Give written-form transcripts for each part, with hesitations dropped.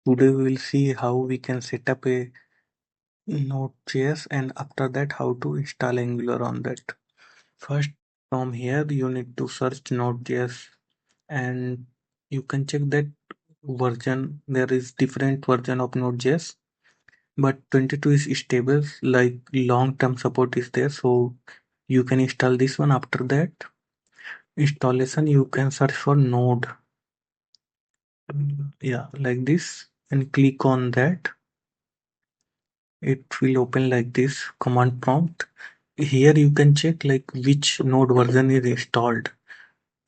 Today we will see how we can set up a Node.js and after that how to install Angular on that. First, from here you need to search Node.js and you can check that version. There is different version of Node.js, but 22 is stable, like long-term support is there, so you can install this one. After that installation, you can search for Node, yeah, like this, and click on that. It will open like this command prompt. Here you can check like which node version is installed.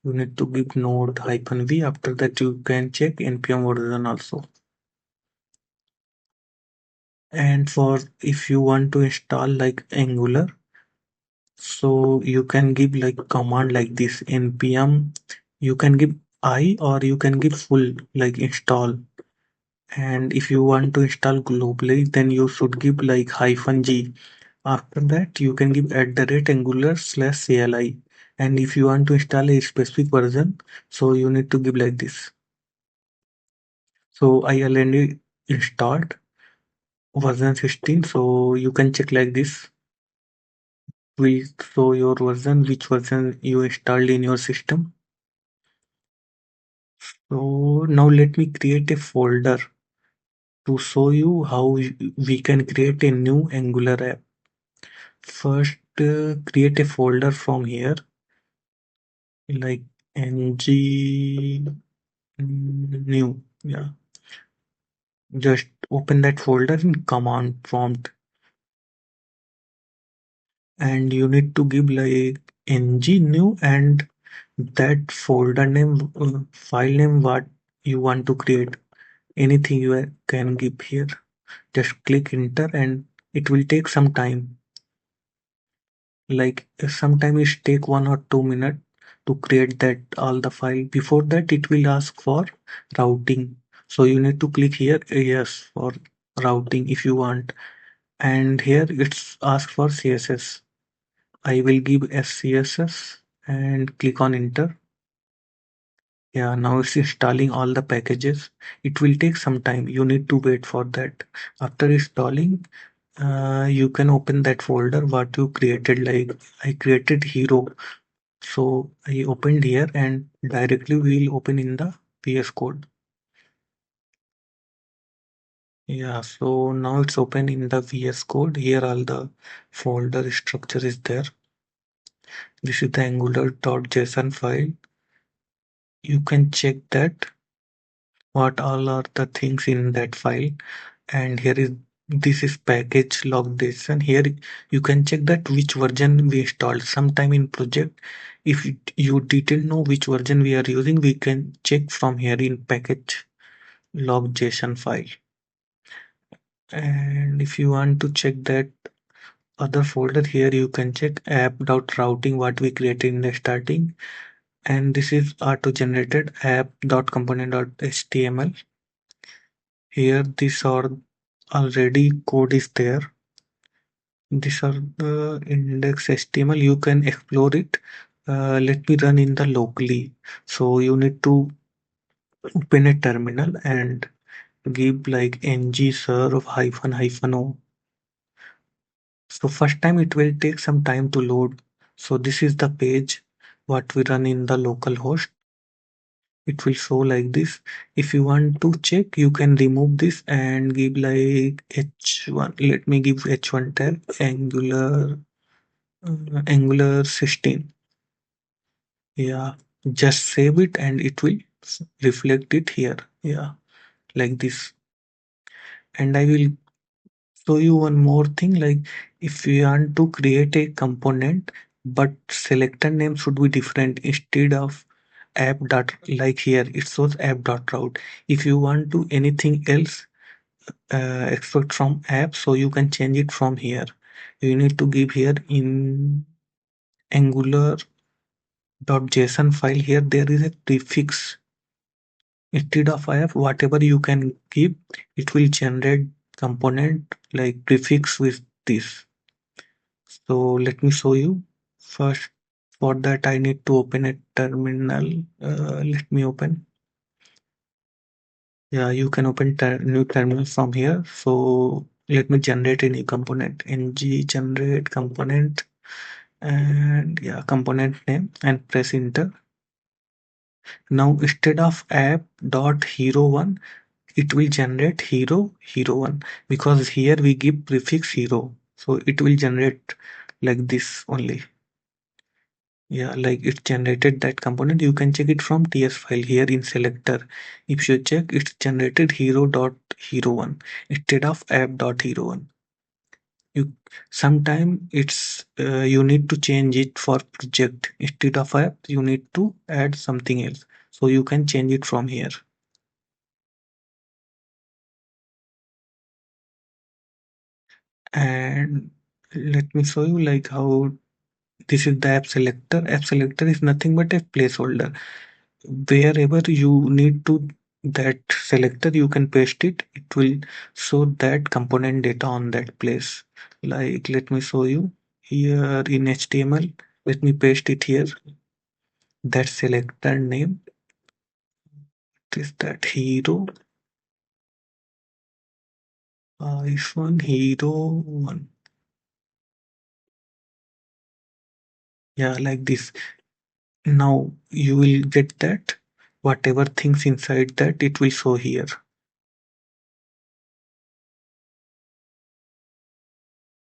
You need to give node -v. After that you can check npm version also. And for if you want to install like Angular, so you can give like command like this npm. You can give I or you can give full like install. And if you want to install globally, then you should give like -g. After that, you can give @angular/CLI. And if you want to install a specific version, so you need to give like this. So I already installed version 16, so you can check like this. Will show your version, which version you installed in your system. So now let me create a folder to show you how we can create a new Angular app. First, create a folder from here, like ng new. Yeah, just open that folder in command prompt, and you need to give like ng new and that folder name, file name, what you want to create. Anything you can give here. Just click enter, and it will take some time. Like sometimes it take 1 or 2 minutes to create that all the file. Before that, it will ask for routing. So you need to click here yes for routing if you want. And here it's asked for CSS. I will give SCSS and click on enter. Yeah, now it's installing all the packages. It will take some time. You need to wait for that. After installing, you can open that folder what you created. Like I created hero, so I opened here and directly we'll open in the VS Code. Yeah, so now it's open in the VS Code. Here all the folder structure is there. This is the angular.json file. You can check that what all are the things in that file. And here is this is package log.json. Here you can check that which version we installed. Sometime in project, if you didn't know which version we are using, we can check from here in package log.json file. And if you want to check that other folder, here you can check app.routing what we created in the starting. And this is auto generated app.component.html. Here these are already code is there. These are the index HTML. You can explore it. Let me run in the locally. So you need to open a terminal and give like ng serve -o. So first time it will take some time to load. So this is the page what we run in the localhost. It will show like this. If you want to check, you can remove this and give like h1. Let me give h1 tag Angular 16. Yeah, just save it and it will reflect it here. Yeah, like this. And I will show you one more thing. Like if you want to create a component, but selector name should be different instead of app dot, like here it shows app dot route. If you want to anything else extract from app, so you can change it from here. You need to give here in angular.json file. Here there is a prefix. Instead of app, whatever you can give, it will generate component like prefix with this. So let me show you. First, for that I need to open a terminal. Let me open. Yeah, you can open new terminal from here. So let me generate a new component. Ng generate component, and yeah, component name, and press enter. Now instead of app dot hero one, it will generate hero one, because here we give prefix hero. So it will generate like this only. Yeah, like it generated that component. You can check it from TS file here in selector. If you check, it's generated hero dot hero one instead of app dot hero one. You sometime it's you need to change it for project instead of app. You need to add something else. So you can change it from here. And let me show you like how this is the app selector. App selector is nothing but a placeholder. Wherever you need to that selector, you can paste it. It will show that component data on that place. Like let me show you here in HTML. Let me paste it here. That selector name is that hero iPhone hero one. Yeah, like this. Now you will get that whatever things inside that it will show here.